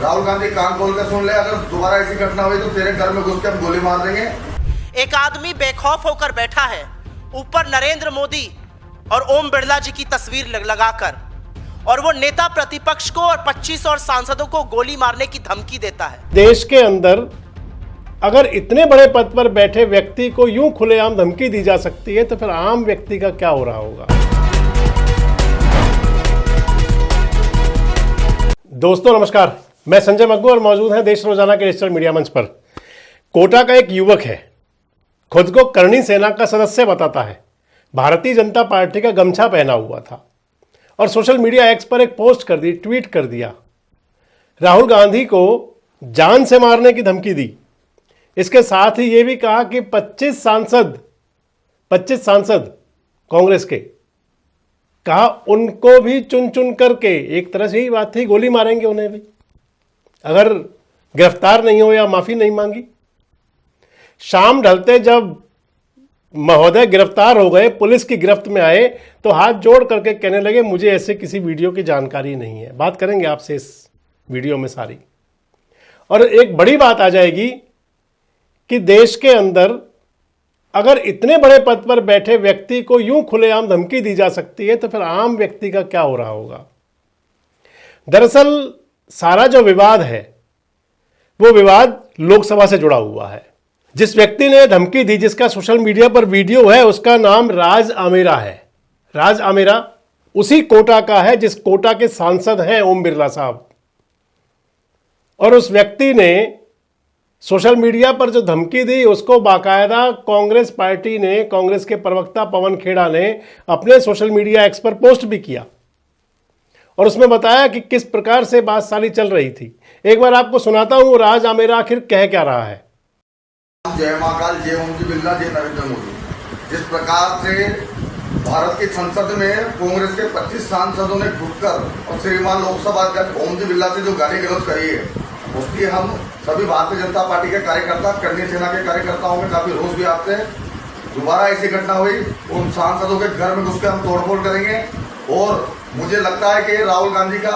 राहुल गांधी कान खोल कर सुन ले, अगर दोबारा ऐसी घटना हुई तो तेरे घर में घुस के हम गोली मार देंगे। एक आदमी बेखौफ होकर बैठा है, ऊपर नरेंद्र मोदी और ओम बिरला जी की तस्वीर लगाकर, और वो नेता प्रतिपक्ष को और 25 और सांसदों को गोली मारने की धमकी देता है। देश के अंदर अगर इतने बड़े पद पर बैठे व्यक्ति को यूं खुलेआम धमकी दी जा सकती है तो फिर आम व्यक्ति का क्या हो रहा होगा। दोस्तों नमस्कार, मैं संजय मग्गू और मौजूद हैं देश रोजाना के डिजिटल मीडिया मंच पर। कोटा का एक युवक है, खुद को करणी सेना का सदस्य बताता है, भारतीय जनता पार्टी का गमछा पहना हुआ था और सोशल मीडिया एक्स पर एक पोस्ट कर दी, ट्वीट कर दिया, राहुल गांधी को जान से मारने की धमकी दी। इसके साथ ही ये भी कहा कि 25 सांसद कांग्रेस के, कहा उनको भी चुन चुन करके, एक तरह से ही बात थी, गोली मारेंगे उन्हें भी अगर गिरफ्तार नहीं हो या माफी नहीं मांगी। शाम ढलते जब महोदय गिरफ्तार हो गए, पुलिस की गिरफ्त में आए, तो हाथ जोड़ करके कहने लगे मुझे ऐसे किसी वीडियो की जानकारी नहीं है। बात करेंगे आपसे इस वीडियो में सारी। और एक बड़ी बात आ जाएगी कि देश के अंदर अगर इतने बड़े पद पर बैठे व्यक्ति को यूं खुलेआम धमकी दी जा सकती है तो फिर आम व्यक्ति का क्या हो रहा होगा। दरअसल सारा जो विवाद है वो विवाद लोकसभा से जुड़ा हुआ है। जिस व्यक्ति ने धमकी दी, जिसका सोशल मीडिया पर वीडियो है, उसका नाम राज आमेरा है। राज आमेरा उसी कोटा का है जिस कोटा के सांसद हैं ओम बिरला साहब। और उस व्यक्ति ने सोशल मीडिया पर जो धमकी दी उसको बाकायदा कांग्रेस पार्टी ने, कांग्रेस के प्रवक्ता पवन खेड़ा ने अपने सोशल मीडिया एक्स पर पोस्ट भी किया और उसमें बताया कि किस प्रकार से बात सारी चल रही थी। एक बार आपको सुनाता हूं राज आमेरा आखिर कह क्या रहा है। जय महाकाल, जय ओम जी बिरला, जय नरेंद्र मोदी। जिस प्रकार से भारत की संसद में कांग्रेस के 25 सांसदों ने घुसकर और श्रीमान लोकसभा अध्यक्ष ओम जी बिरला से जो गाली गलौज करी है, उसकी हम सभी भारतीय जनता पार्टी के कार्यकर्ता, करणी सेना के कार्यकर्ताओं में काफी रोष भी आते हैं। दोबारा ऐसी घटना हुई उन सांसदों के घर में घुस के हम तोड़फोड़ करेंगे। और मुझे लगता है कि राहुल गांधी का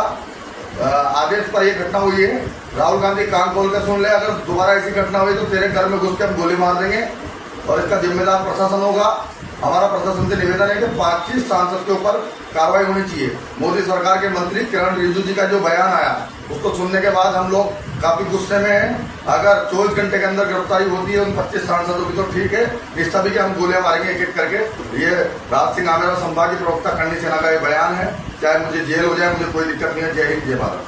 आदेश पर यह घटना हुई है। राहुल गांधी कान खोल कर सुन ले, अगर दोबारा ऐसी घटना हुई तो तेरे घर में घुस के हम गोली मार देंगे और इसका जिम्मेदार प्रशासन होगा। हमारा प्रशासन से निवेदन है कि 25 सांसद के ऊपर कार्रवाई होनी चाहिए। मोदी सरकार के मंत्री किरण रिजिजू जी का जो बयान आया उसको सुनने के बाद हम लोग काफी गुस्से में हैं। अगर 24 घंटे के अंदर गिरफ्तारी होती है उन 25 सांसदों की तो ठीक है, इस सभी के हम गोलियां मारेंगे एक एक करके। ये राज सिंह आमेरा संभागीय प्रवक्ता करणी सेना का ये बयान है। चाहे मुझे जेल हो जाए, मुझे कोई दिक्कत नहीं है। जय हिंद, जय भारत।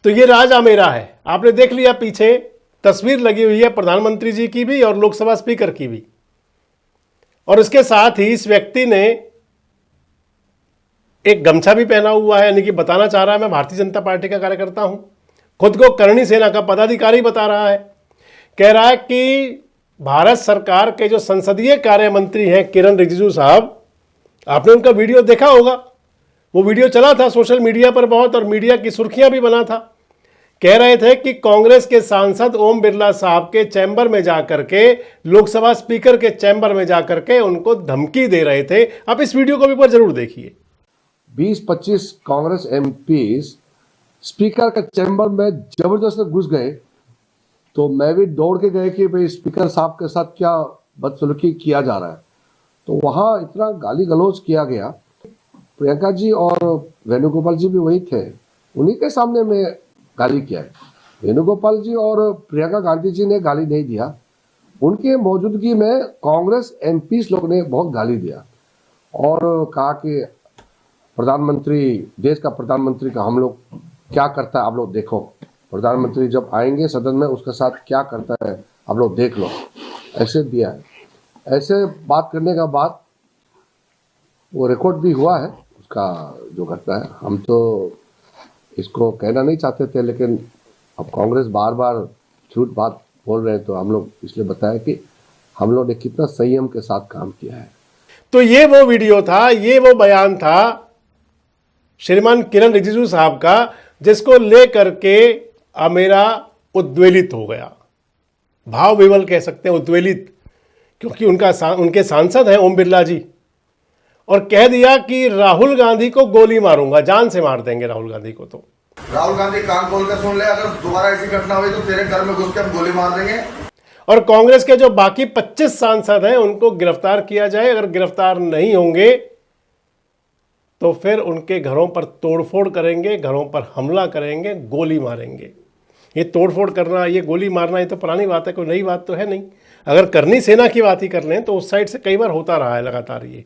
तो ये राज आमेरा है, आपने देख लिया, पीछे तस्वीर लगी हुई है प्रधानमंत्री जी की भी और लोकसभा स्पीकर की भी। और इसके साथ ही इस व्यक्ति ने एक गमछा भी पहना हुआ है, यानी कि बताना चाह रहा है मैं भारतीय जनता पार्टी का कार्यकर्ता हूं। खुद को करणी सेना का पदाधिकारी बता रहा है। कह रहा है कि भारत सरकार के जो संसदीय कार्य मंत्री हैं किरण रिजिजू साहब, आपने उनका वीडियो देखा होगा, वो वीडियो चला था सोशल मीडिया पर बहुत और मीडिया की सुर्खियां भी बना था। कह रहे थे कि कांग्रेस के सांसद ओम बिरला साहब के चैम्बर में जाकर के, लोकसभा स्पीकर के चैम्बर में जाकर के उनको धमकी दे रहे थे। आप इस वीडियो को भी एक बार जरूर देखिए। 20-25 कांग्रेस एमपीज स्पीकर के चैम्बर में जबरदस्त घुस गए, तो मैं भी दौड़ के गए कि भाई स्पीकर साहब के साथ क्या बदसलूकी किया जा रहा है। तो वहां इतना गाली गलौज किया गया। प्रियंका जी और वेणुगोपाल जी भी वही थे, उन्हीं के सामने में गाली किया है। वेणुगोपाल जी और प्रियंका गांधी जी ने गाली नहीं दिया, उनके मौजूदगी में कांग्रेस एमपीज लोग ने बहुत गाली दिया और कहा कि प्रधानमंत्री, देश का प्रधानमंत्री का हम लोग क्या करता है आप लोग देखो, प्रधानमंत्री जब आएंगे सदन में उसके साथ क्या करता है आप लोग देख लो, ऐसे दिया है। ऐसे बात करने का बाद वो रिकॉर्ड भी हुआ है उसका जो घटना है। हम तो इसको कहना नहीं चाहते थे, लेकिन अब कांग्रेस बार बार झूठ बात बोल रहे हैं तो हम लोग इसलिए बताया कि हम लोग ने कितना संयम के साथ काम किया है। तो ये वो वीडियो था, ये वो बयान था श्रीमान किरण रिजिजू साहब का, जिसको लेकर के आमेरा उद्वेलित हो गया, भाव विवल कह सकते हैं, उद्वेलित, क्योंकि उनके सांसद हैं ओम बिरला जी, और कह दिया कि राहुल गांधी को गोली मारूंगा, जान से मार देंगे राहुल गांधी को। तो राहुल गांधी कान खोल कर सुन ले, अगर दोबारा ऐसी घटना हुई तो तेरे घर में घुस के हम गोली मार देंगे। और कांग्रेस के जो बाकी 25 सांसद हैं उनको गिरफ्तार किया जाए। अगर गिरफ्तार नहीं होंगे तो फिर उनके घरों पर तोड़फोड़ करेंगे, घरों पर हमला करेंगे, गोली मारेंगे। ये तोड़फोड़ करना, ये गोली मारना, ये तो पुरानी बात है, कोई नई बात तो है नहीं। अगर करनी सेना की बात ही कर लें तो उस साइड से कई बार होता रहा है लगातार। ये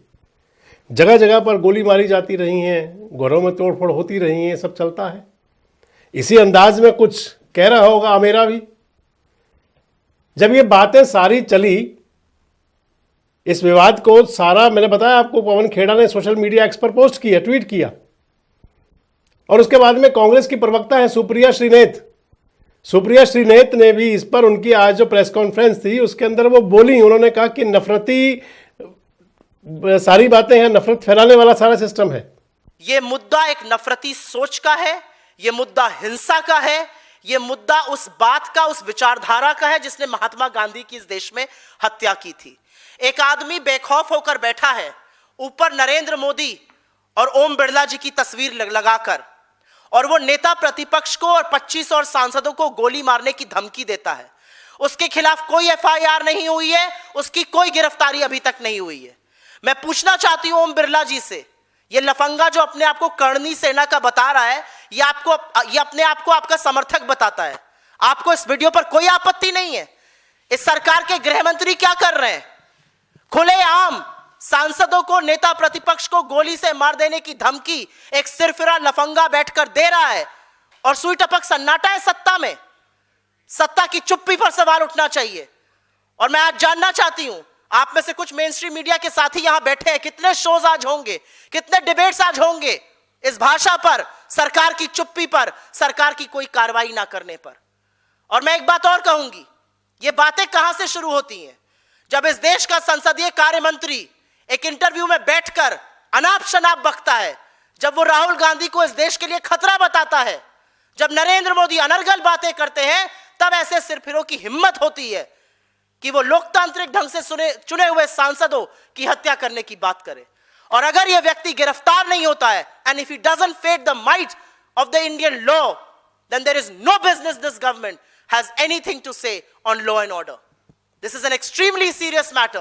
जगह जगह पर गोली मारी जाती रही हैं, घरों में तोड़फोड़ होती रही है, सब चलता है। इसी अंदाज में कुछ कह रहा होगा आमेरा भी। जब ये बातें सारी चली, इस विवाद को सारा, मैंने बताया आपको, पवन खेड़ा ने सोशल मीडिया एक्स पर पोस्ट किया, ट्वीट किया। और उसके बाद में कांग्रेस की प्रवक्ता है सुप्रिया श्रीनेत ने भी इस पर, उनकी आज जो प्रेस कॉन्फ्रेंस थी उसके अंदर वो बोली। उन्होंने कहा कि नफरती सारी बातें हैं, नफरत फैलाने वाला सारा सिस्टम है। ये मुद्दा एक नफरती सोच का है, ये मुद्दा हिंसा का है, ये मुद्दा उस बात का, उस विचारधारा का है जिसने महात्मा गांधी की इस देश में हत्या की थी। एक आदमी बेखौफ होकर बैठा है, ऊपर नरेंद्र मोदी और ओम बिरला जी की तस्वीर लगाकर, और वो नेता प्रतिपक्ष को और 25 और सांसदों को गोली मारने की धमकी देता है। उसके खिलाफ कोई एफआईआर नहीं हुई है, उसकी कोई गिरफ्तारी अभी तक नहीं हुई है। मैं पूछना चाहती हूं ओम बिरला जी से, ये लफंगा जो अपने आप को करनी सेना का बता रहा है, ये अपने आप को आपका समर्थक बताता है। आपको इस वीडियो पर कोई आपत्ति नहीं है? इस सरकार के गृह मंत्री क्या कर रहे हैं? खुलेआम सांसदों को, नेता प्रतिपक्ष को गोली से मार देने की धमकी एक सिरफिरा लफंगा बैठकर दे रहा है, और सुई टपक सन्नाटा है सत्ता में। सत्ता की चुप्पी पर सवाल उठना चाहिए। और मैं आज जानना चाहती हूं, आप में से कुछ मेन स्ट्रीम मीडिया के साथी यहां बैठे हैं, कितने शोज आज होंगे, कितने डिबेट्स आज होंगे इस भाषा पर, सरकार की चुप्पी पर, सरकार की कोई कार्रवाई ना करने पर। और मैं एक बात और कहूंगी, ये बातें कहां से शुरू होती हैं? जब इस देश का संसदीय कार्य मंत्री एक इंटरव्यू में बैठकर अनाप शनाप बकता है, जब वो राहुल गांधी को इस देश के लिए खतरा बताता है, जब नरेंद्र मोदी अनर्गल बातें करते हैं, तब ऐसे सिरफिरों की हिम्मत होती है कि वो लोकतांत्रिक ढंग से चुने हुए सांसदों की हत्या करने की बात करे। और अगर यह व्यक्ति गिरफ्तार नहीं होता है, and if he doesn't fade the might of the Indian law, then there is no business this government has anything to say on law and order. This is an extremely serious matter.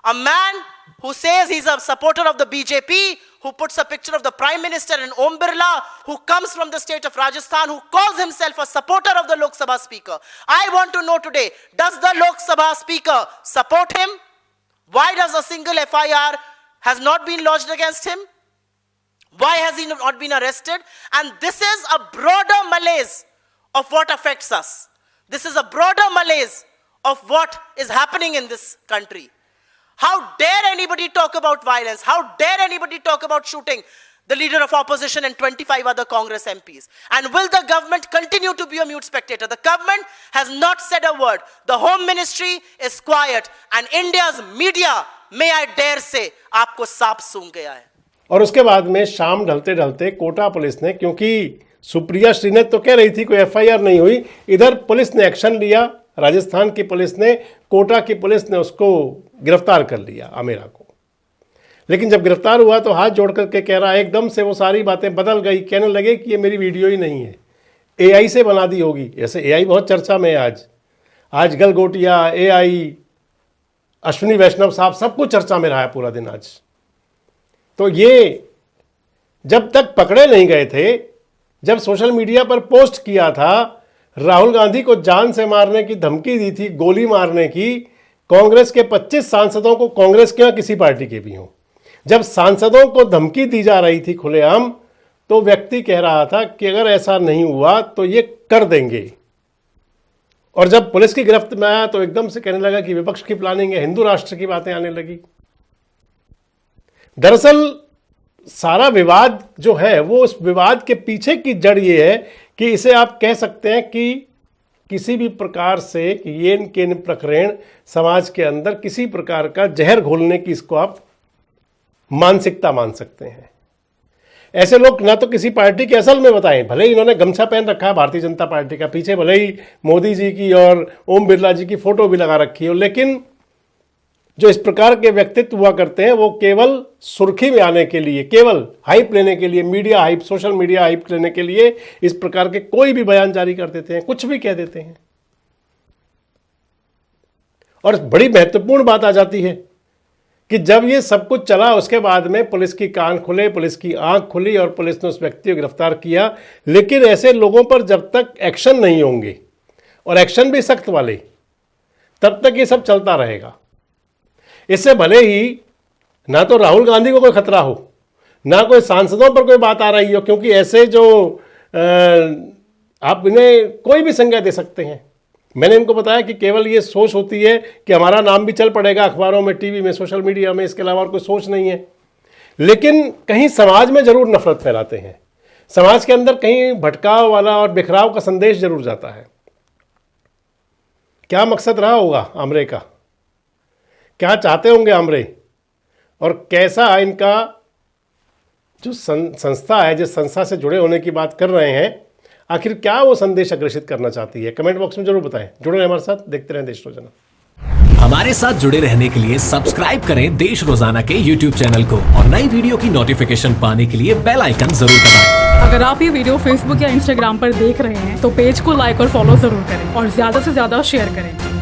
A man who says he's a supporter of the BJP, who puts a picture of the Prime Minister and Om Birla, who comes from the state of Rajasthan, who calls himself a supporter of the Lok Sabha Speaker. I want to know today, does the Lok Sabha Speaker support him? Why does a single FIR has not been lodged against him? Why has he not been arrested? And this is a broader malaise of what affects us. This is a broader malaise of what is happening in this country. How dare anybody talk about violence? How dare anybody talk about shooting the leader of opposition and 25 other Congress MPs? And will the government continue to be a mute spectator? The government has not said a word. The Home Ministry is quiet. And India's media, may I dare say, आपको सांप सूंघ गया है। और उसके बाद में शाम ढलते ढलते कोटा पुलिस ने, क्योंकि सुप्रिया श्रीनेत तो कह रही थी कोई एफआईआर नहीं हुई, इधर पुलिस ने एक्शन लिया। राजस्थान की पुलिस ने, कोटा की पुलिस ने उसको गिरफ्तार कर लिया, आमेरा को। लेकिन जब गिरफ्तार हुआ तो हाथ जोड़ करके कह रहा है, एकदम से वो सारी बातें बदल गई, कहने लगे कि ये मेरी वीडियो ही नहीं है, एआई से बना दी होगी। ऐसे एआई बहुत चर्चा में है आज गलगोटिया, एआई, अश्विनी वैष्णव साहब, सब कुछ चर्चा में रहा है पूरा दिन आज। तो ये जब तक पकड़े नहीं गए थे, जब सोशल मीडिया पर पोस्ट किया था, राहुल गांधी को जान से मारने की धमकी दी थी, गोली मारने की, कांग्रेस के 25 सांसदों को, कांग्रेस के या किसी पार्टी के भी हों, जब सांसदों को धमकी दी जा रही थी खुलेआम, तो व्यक्ति कह रहा था कि अगर ऐसा नहीं हुआ तो ये कर देंगे। और जब पुलिस की गिरफ्त में आया तो एकदम से कहने लगा कि विपक्ष की प्लानिंग है, हिंदू राष्ट्र की बातें आने लगी। दरअसल सारा विवाद जो है, वो उस विवाद के पीछे की जड़ ये है कि इसे आप कह सकते हैं कि किसी भी प्रकार से ये इनके प्रकरण समाज के अंदर किसी प्रकार का जहर घोलने की, इसको आप मानसिकता मान सकते हैं। ऐसे लोग ना तो किसी पार्टी के असल में बताएं, भले ही इन्होंने गमछा पहन रखा है भारतीय जनता पार्टी का, पीछे भले ही मोदी जी की और ओम बिरला जी की फोटो भी लगा रखी हो, लेकिन जो इस प्रकार के व्यक्तित्व हुआ करते हैं वो केवल सुर्खी में आने के लिए, केवल हाइप लेने के लिए, media hype, social media hype लेने के लिए इस प्रकार के कोई भी बयान जारी कर देते हैं, कुछ भी कह देते हैं। और बड़ी महत्वपूर्ण बात आ जाती है कि जब ये सब कुछ चला उसके बाद में पुलिस की कान खुले, पुलिस की आंख खुली और पुलिस ने उस व्यक्ति को गिरफ्तार किया। लेकिन ऐसे लोगों पर जब तक एक्शन नहीं होंगे, और एक्शन भी सख्त वाले, तब तक ये सब चलता रहेगा। इससे भले ही ना तो राहुल गांधी को कोई खतरा हो, ना कोई सांसदों पर कोई बात आ रही हो, क्योंकि ऐसे जो आप इन्हें कोई भी संज्ञा दे सकते हैं। मैंने इनको बताया कि केवल ये सोच होती है कि हमारा नाम भी चल पड़ेगा अखबारों में, टीवी में, सोशल मीडिया में, इसके अलावा और कोई सोच नहीं है। लेकिन कहीं समाज में जरूर नफरत फैलाते हैं, समाज के अंदर कहीं भटकाव वाला और बिखराव का संदेश जरूर जाता है। क्या मकसद रहा होगा आमरे का, क्या चाहते होंगे आमरे, और कैसा इनका जो संस्था है, जिस संस्था से जुड़े होने की बात कर रहे हैं, आखिर क्या वो संदेश अग्रेषित करना चाहती है? कमेंट बॉक्स में जरूर बताएं। जुड़े रहें हमारे साथ, देखते रहें देश रोजाना। हमारे साथ जुड़े रहने के लिए सब्सक्राइब करें देश रोजाना के YouTube चैनल को और नई वीडियो की नोटिफिकेशन पाने के लिए बेल आइकन जरूर दबाएं। अगर आप ये वीडियो Facebook या Instagram पर देख रहे हैं तो पेज को लाइक और फॉलो जरूर करें और ज्यादा से ज्यादा शेयर करें।